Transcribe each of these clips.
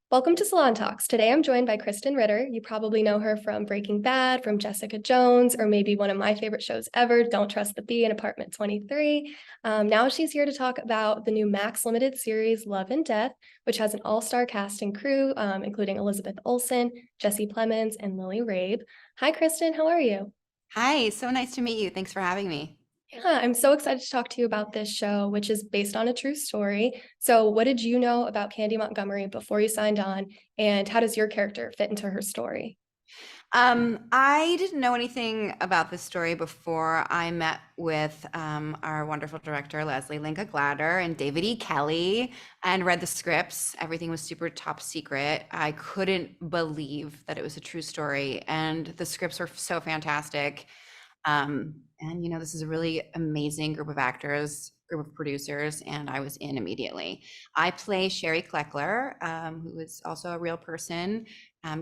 Welcome to Salon Talks. Today I'm joined by Krysten Ritter. You probably know her from Breaking Bad, from Jessica Jones, or maybe one of my favorite shows ever, Don't Trust the Bee in Apartment 23. Now she's here to talk about the new Max Limited series, Love and Death, which has an all-star cast and crew, including Elizabeth Olsen, Jesse Plemons, and Lily Rabe. Hi, Krysten. How are you? Hi, so nice to meet you. Thanks for having me. Yeah, I'm so excited to talk to you about this show, which is based on a true story. So, what did you know about Candy Montgomery before you signed on, and how does your character fit into her story? I didn't know anything about this story before I met with our wonderful director, Leslie Linka Glatter, and David E. Kelly, and read the scripts. Everything was super top secret. I couldn't believe that it was a true story, and the scripts were so fantastic. And this is a really amazing group of actors, group of producers, and I was in immediately. I play Sherry Clecker, who is also a real person,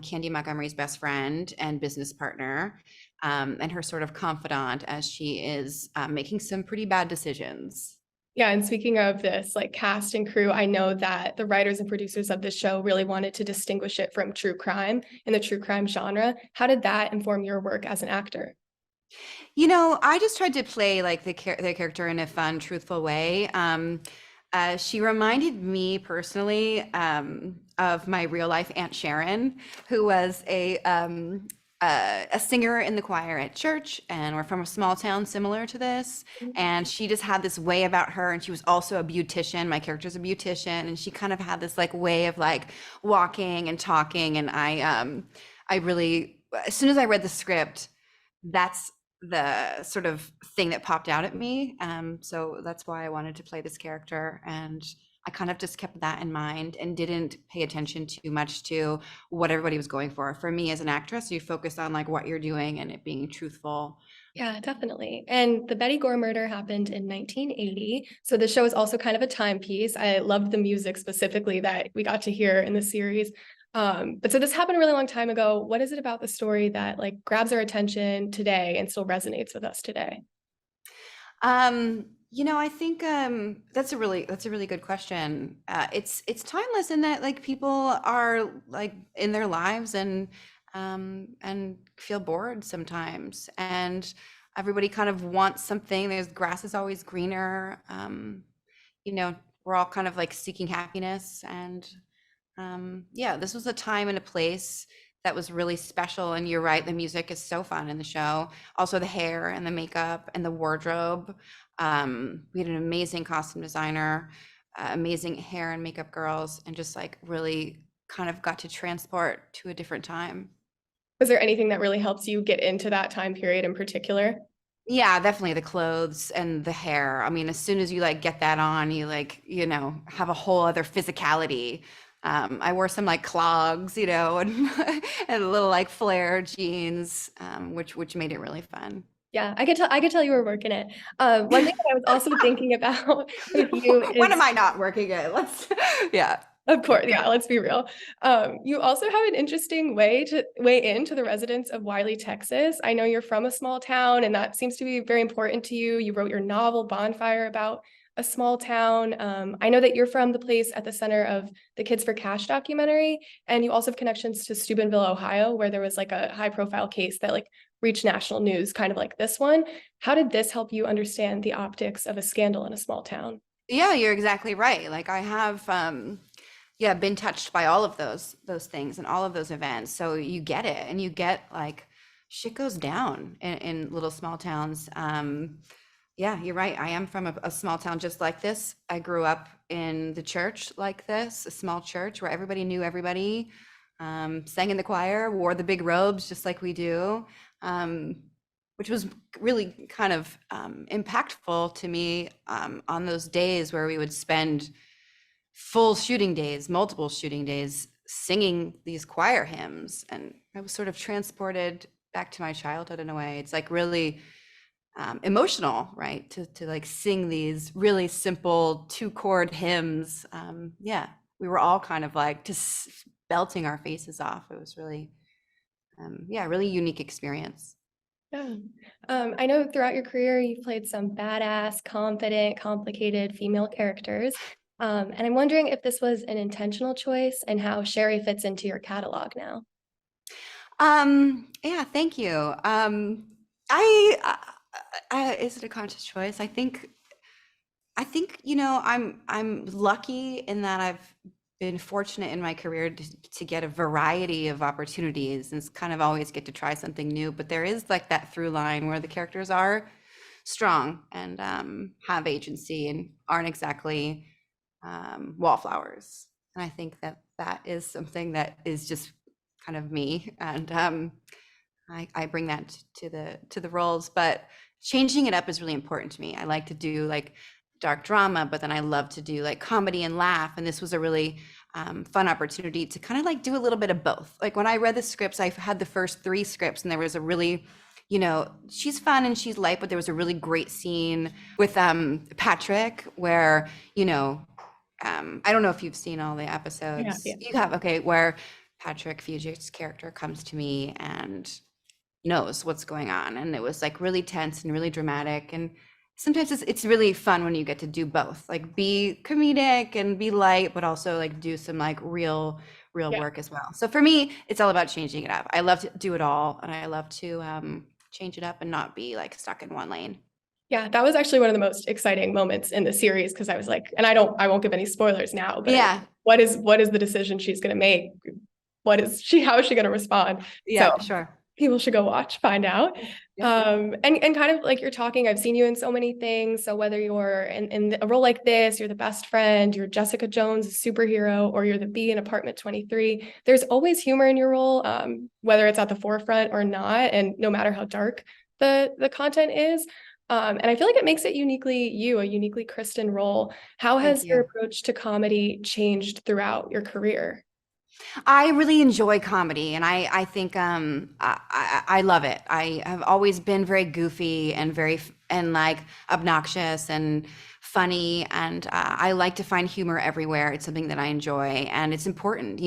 Candy Montgomery's best friend and business partner, and her sort of confidant as she is making some pretty bad decisions. Yeah, and speaking of this, like cast and crew, I know that the writers and producers of this show really wanted to distinguish it from true crime in the true crime genre. How did that inform your work as an actor? I just tried to play like the character in a fun, truthful way. She reminded me personally of my real life Aunt Sharon, who was a singer in the choir at church, and we're from a small town similar to this. And she just had this way about her, and she was also a beautician. My character's a beautician, and she kind of had this like way of like walking and talking. And I really, as soon as I read the script, that's the sort of thing that popped out at me. So that's why I wanted to play this character. And I kind of just kept that in mind and didn't pay attention too much to what everybody was going for. For me as an actress, you focus on like what you're doing and it being truthful. Yeah, definitely. And the Betty Gore murder happened in 1980. So the show is also kind of a timepiece. I loved the music specifically that we got to hear in the series. But so this happened a really long time ago. What is it about the story that like grabs our attention today and still resonates with us today? I think that's a really good question. It's timeless in that like people are like in their lives and feel bored sometimes, and everybody kind of wants something. There's grass is always greener. You know, we're all kind of like seeking happiness, and yeah, this was a time and a place that was really special. And you're right, the music is so fun in the show. Also, the hair and the makeup and the wardrobe. We had an amazing costume designer, amazing hair and makeup girls, and just like really kind of got to transport to a different time. Was there anything that really helps you get into that time period in particular? Yeah, definitely the clothes and the hair. I mean, as soon as you like get that on, you like, have a whole other physicality. I wore some like clogs, and and little like flare jeans, which made it really fun. Yeah, I could tell you were working it. One thing that I was also thinking about with you When am is, I not working it? Yeah. of course, yeah, let's be real. You also have an interesting way into the residents of Wiley, Texas. I know you're from a small town, and that seems to be very important to you. You wrote your novel Bonfire about a small town. I know that you're from the place at the center of the Kids for Cash documentary, and you also have connections to Steubenville, Ohio, where there was like a high-profile case that like reach national news, kind of like this one. How did this help you understand the optics of a scandal in a small town? Yeah, you're exactly right. Like I have yeah, been touched by all of those things and all of those events. So you get it, and you get like shit goes down in little small towns. Yeah, you're right. I am from a small town just like this. I grew up in the church like this, a small church where everybody knew everybody, sang in the choir, wore the big robes just like we do, um, which was really kind of impactful to me on those days where we would spend full shooting days, multiple shooting days, singing these choir hymns. And I was sort of transported back to my childhood in a way. It's like really emotional, right? To like sing these really simple 2-chord hymns. Yeah, we were all kind of like just belting our faces off. It was really, yeah, really unique experience. Yeah. I know throughout your career, you've played some badass, confident, complicated female characters. And I'm wondering if this was an intentional choice and how Sherry fits into your catalog now. Yeah, thank you. I, is it a conscious choice? I think, I'm lucky in that I've been fortunate in my career to get a variety of opportunities and kind of always get to try something new. But there is like that through line where the characters are strong and have agency and aren't exactly wallflowers. And I think that that is something that is just kind of me. And I bring that to the roles, but changing it up is really important to me. I like to do like dark drama, but then I love to do like comedy and laugh. And this was a really fun opportunity to kind of like do a little bit of both. Like when I read the scripts, I had the first 3 scripts, and there was a really, she's fun and she's light, but there was a really great scene with Patrick where, I don't know if you've seen all the episodes. Yeah. You have, okay, where Patrick Fugit's character comes to me and knows what's going on, and it was like really tense and really dramatic. And sometimes it's really fun when you get to do both, like be comedic and be light, but also like do some like real Yeah. work as well. So for me, it's all about changing it up. I love to do it all, and I love to change it up and not be like stuck in one lane. Yeah, that was actually one of the most exciting moments in the series because I was like, and I won't give any spoilers now, but Yeah, what is the decision she's going to make? How is she going to respond? So yeah, sure. people should go watch, find out. Yeah. And kind of like you're talking, I've seen you in so many things. So whether you're in a role like this, you're the best friend, you're Jessica Jones, a superhero, or you're the bee in Apartment 23, there's always humor in your role, whether it's at the forefront or not, and no matter how dark the content is. And I feel like it makes it uniquely you, a uniquely Krysten role. How Thank has your you. approach to comedy changed throughout your career? I really enjoy comedy, and I think I love it. I have always been very goofy and and like obnoxious and funny, and I like to find humor everywhere. It's something that I enjoy, and it's important.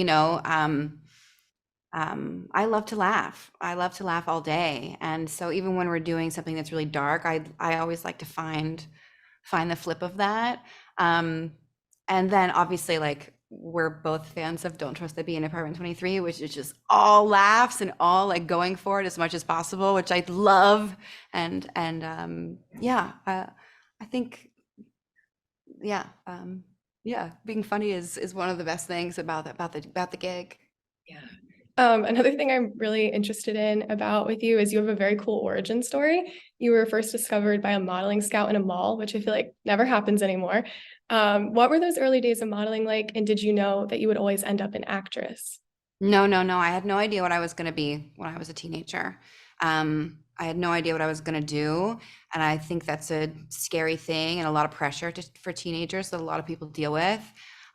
I love to laugh. I love to laugh all day, and so even when we're doing something that's really dark, I always like to find the flip of that. Um, and then obviously, like, we're both fans of Don't Trust the Bee in Apartment 23, which is just all laughs and all like going for it as much as possible, which I love. And yeah, I think yeah, being funny is one of the best things about the gig. Yeah. Another thing I'm really interested in about with you is you have a very cool origin story. You were first discovered by a modeling scout in a mall, which I feel like never happens anymore. What were those early days of modeling like? And did you know that you would always end up an actress? No, no, no. I had no idea what I was going to be when I was a teenager. I had no idea what I was going to do. And I think that's a scary thing and a lot of pressure for teenagers that a lot of people deal with.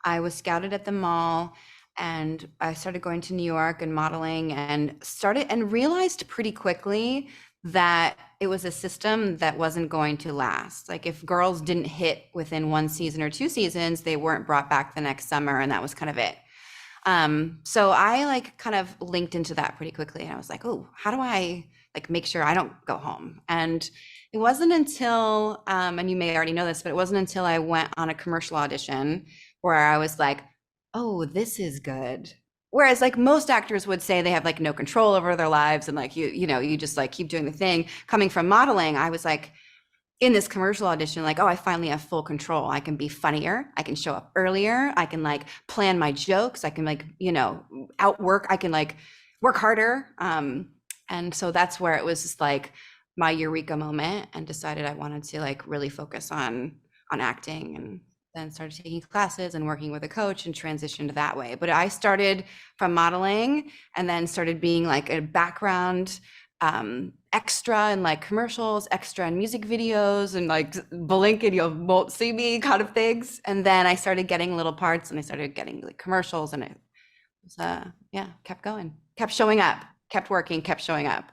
I was scouted at the mall, and I started going to New York and modeling, and started and realized pretty quickly that it was a system that wasn't going to last. Like if girls didn't hit within 1 season or 2 seasons, they weren't brought back the next summer, and that was kind of it. So I like kind of linked into that pretty quickly, and I was like, oh, how do I like make sure I don't go home? And it wasn't until, and you may already know this, but it wasn't until I went on a commercial audition where I was like, oh, this is good. Whereas like most actors would say they have like no control over their lives, and like you just like keep doing the thing. Coming from modeling, I was like, in this commercial audition, like, oh, I finally have full control. I can be funnier. I can show up earlier. I can like plan my jokes. I can like, outwork. I can like work harder. And so that's where it was just like my eureka moment, and decided I wanted to like really focus on acting, and then started taking classes and working with a coach and transitioned that way. But I started from modeling and then started being like a background extra in like commercials, extra in music videos, and like blink and you won't see me kind of things. And then I started getting little parts, and I started getting like commercials, and it was kept going, kept showing up, kept working, kept showing up.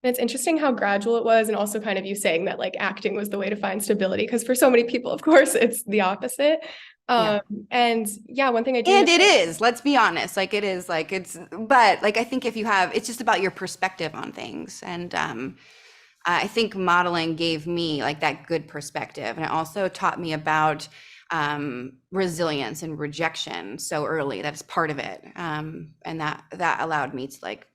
And it's interesting how gradual it was, and also kind of you saying that like acting was the way to find stability, because for so many people, of course, it's the opposite. Yeah. And yeah, one thing I do And know, it is, let's be honest, like it is like but like I think if you have, it's just about your perspective on things. And I think modeling gave me like that good perspective, and it also taught me about resilience and rejection so early. That's part of it. And that allowed me to like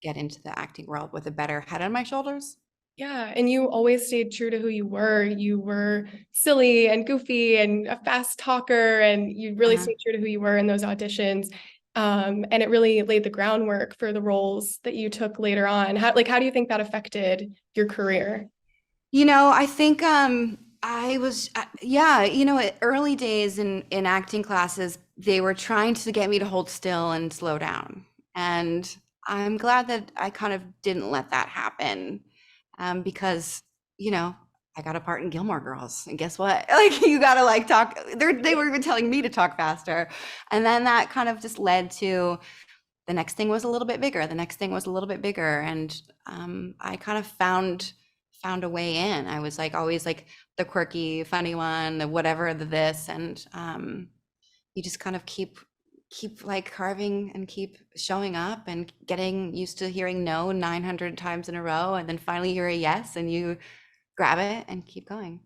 get into the acting world with a better head on my shoulders. Yeah, and you always stayed true to who you were. You were silly and goofy and a fast talker, and you really Uh-huh. stayed true to who you were in those auditions. And it really laid the groundwork for the roles that you took later on. How do you think that affected your career? I think I was yeah, early days in acting classes, they were trying to get me to hold still and slow down. And I'm glad that I kind of didn't let that happen. Because, you know, I got a part in Gilmore Girls, and guess what? Like you gotta like talk. They were even telling me to talk faster, and then that kind of just led to the next thing was a little bit bigger. The next thing was a little bit bigger, and I kind of found a way in. I was like always like the quirky, funny one, the whatever, the this, and you just kind of keep like carving and keep showing up and getting used to hearing no 900 times in a row, and then finally hear a yes, and you grab it and keep going.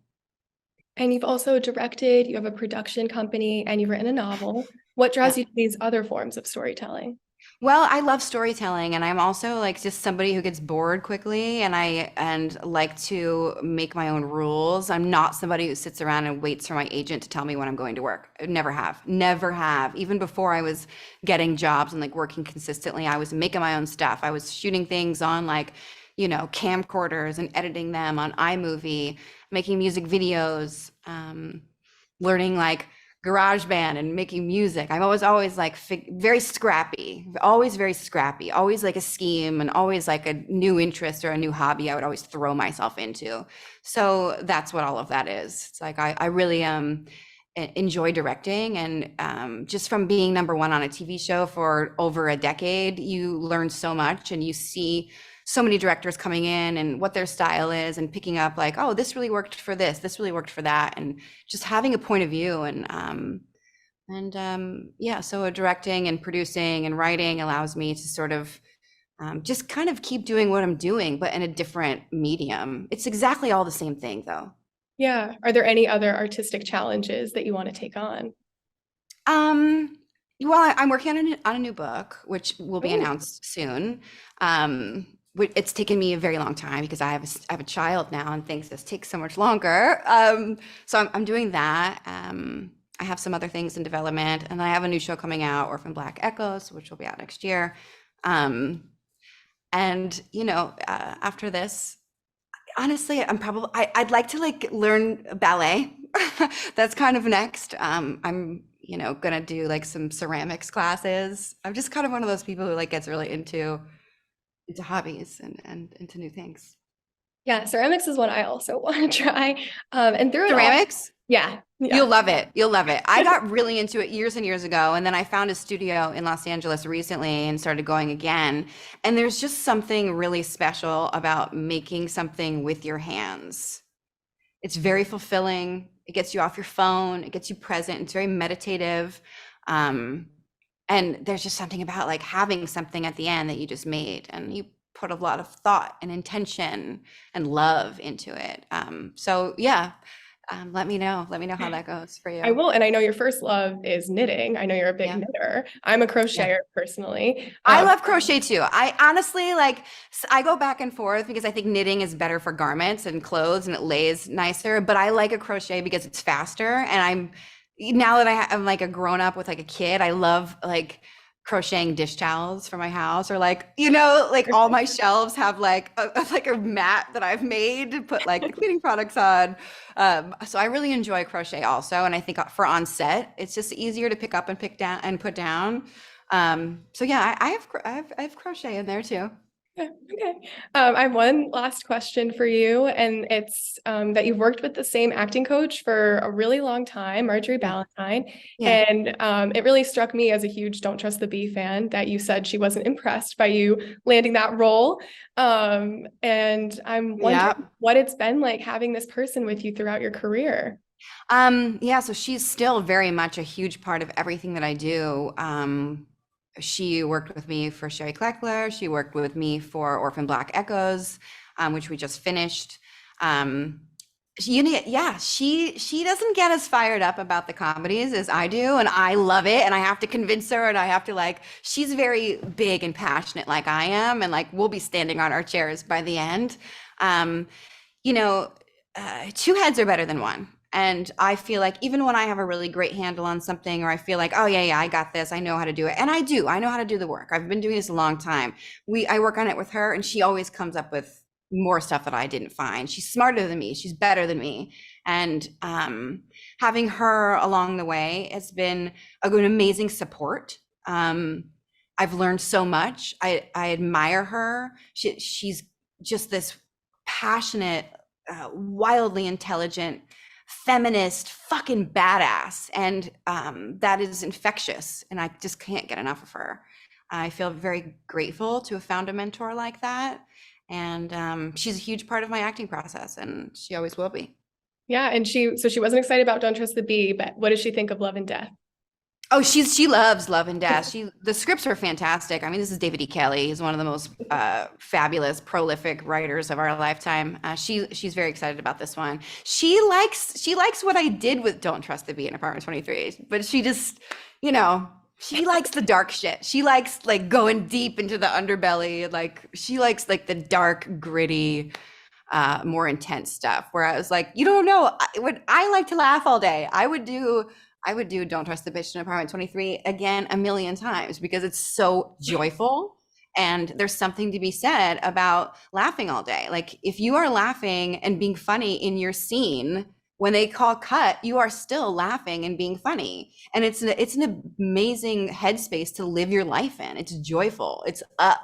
And you've also directed, you have a production company, and you've written a novel. What Yeah. draws you to these other forms of storytelling? Well, I love storytelling, and I'm also like just somebody who gets bored quickly, and I and like to make my own rules. I'm not somebody who sits around and waits for my agent to tell me when I'm going to work. I never have. Never have. Even before I was getting jobs and like working consistently, I was making my own stuff. I was shooting things on like, camcorders and editing them on iMovie, making music videos, learning like GarageBand and making music. I'm always like very scrappy, always very scrappy, always like a scheme and always like a new interest or a new hobby I would always throw myself into. So that's what all of that is. It's like I really enjoy directing, and just from being number one on a TV show for over a decade, you learn so much and you see so many directors coming in and what their style is and picking up like, oh, this really worked for this really worked for that, and just having a point of view. And yeah, so directing and producing and writing allows me to sort of just kind of keep doing what I'm doing, but in a different medium. It's exactly all the same thing though. Yeah. Are there any other artistic challenges that you want to take on? Um, well, I'm working on a new book, which will be Oh, announced soon. It's taken me a very long time because I have a child now, and things just take so much longer. So I'm doing that. I have some other things in development, and I have a new show coming out, Orphan Black Echoes, which will be out next year. Um, and after this, honestly, I'd like to like learn ballet. That's kind of next. I'm gonna do like some ceramics classes. I'm just kind of one of those people who like gets really into hobbies and into new things. yeah. Ceramics is what I also want to try. And through it all, Ceramics, yeah, you'll yeah. love it. You'll love it. I got really into it years and years ago, and then I found a studio in Los Angeles recently and started going again. And there's just something really special about making something with your hands. It's very fulfilling. It gets you off your phone. It gets you present. It's very meditative. Um, and there's just something about like having something at the end that you just made, and you put a lot of thought and intention and love into it. So yeah, let me know how that goes for I you. will. And I know your first love is knitting. I know you're a big Yeah. knitter. I'm a Yeah. crocheter personally. I love crochet too. I honestly like, I go back and forth because I think knitting is better for garments and clothes and it lays nicer, but I like a crochet because it's faster. And now that I'm like a grown up with like a kid, I love like crocheting dish towels for my house, or like, like all my shelves have like like a mat that I've made to put like the cleaning products on. So I really enjoy crochet also. And I think for on set, it's just easier to pick up and pick down and put down. So yeah, I have crochet in there too. Okay. I have one last question for you, and it's that you've worked with the same acting coach for a really long time, Marjorie Yeah. Ballantyne, Yeah. and it really struck me as a huge Don't Trust the Bee fan that you said she wasn't impressed by you landing that role. And I'm wondering Yeah. what it's been like having this person with you throughout your career. Yeah, so she's still very much a huge part of everything that I do. She worked with me for Sherry Clecker. She worked with me for Orphan Black Echoes, which we just finished. Um, Yeah, she doesn't get as fired up about the comedies as I do, and I love it, and I have to convince her, and I have to like, she's very big and passionate like I am, and like we'll be standing on our chairs by the end. Um, you know, two heads are better than one. And I feel like even when I have a really great handle on something, or I feel like, oh yeah, yeah, I got this, I know how to do it. And I know how to do the work. I've been doing this a long time. I work on it with her, and she always comes up with more stuff that I didn't find. She's smarter than me. She's better than me. And having her along the way has been an amazing support. I've learned so much. I admire her. She's just this passionate, wildly intelligent, feminist, fucking badass. And that is infectious. And I just can't get enough of her. I feel very grateful to have found a mentor like that. And she's a huge part of my acting process, and she always will be. Yeah, and so she wasn't excited about Don't Trust the Bee, but what does she think of Love and Death? Oh, she loves Love and Death. The scripts are fantastic. I mean, this is David E. Kelley. He's one of the most fabulous, prolific writers of our lifetime. She's very excited about this one. She likes what I did with Don't Trust the Bee in Apartment 23, but she just, you know, she likes the dark shit. She likes like going deep into the underbelly. Like she likes like the dark, gritty, more intense stuff. Where I was like, you don't know, I like to laugh all day. I would do Don't Trust the Bitch in Apartment 23 again a million times because it's so joyful. And there's something to be said about laughing all day. Like if you are laughing and being funny in your scene, when they call cut, you are still laughing and being funny. And it's an amazing headspace to live your life in. It's joyful, it's up,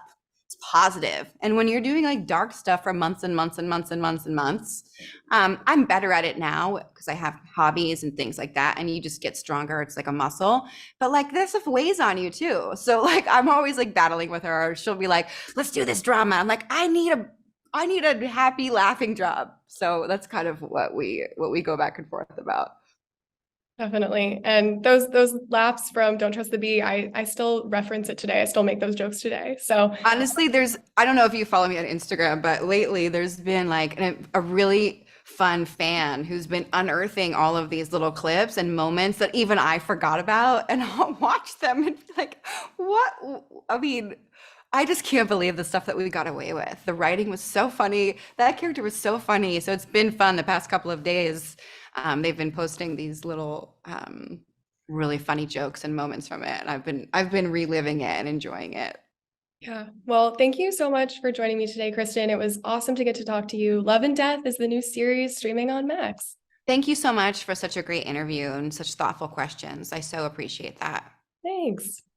it's positive. And when you're doing like dark stuff for months and months and months and months and months, I'm better at it now because I have hobbies and things like that. And you just get stronger. It's like a muscle. But like this stuff weighs on you too. So like I'm always like battling with her. She'll be like, let's do this drama. I'm like, I need a happy laughing job. So that's kind of what we go back and forth about. Definitely. And those laughs from Don't Trust the Bee, I still reference it today. I still make those jokes today. So Honestly, I don't know if you follow me on Instagram, but lately there's been like a really fun fan who's been unearthing all of these little clips and moments that even I forgot about, and I'll watch them and be like, what? I mean, I just can't believe the stuff that we got away with. The writing was so funny. That character was so funny. So it's been fun the past couple of days. They've been posting these little really funny jokes and moments from it. And I've been reliving it and enjoying it. yeah. Well, thank you so much for joining me today, Krysten. It was awesome to get to talk to you. Love and Death is the new series streaming on Max. Thank you so much for such a great interview and such thoughtful questions. I so appreciate that. Thanks.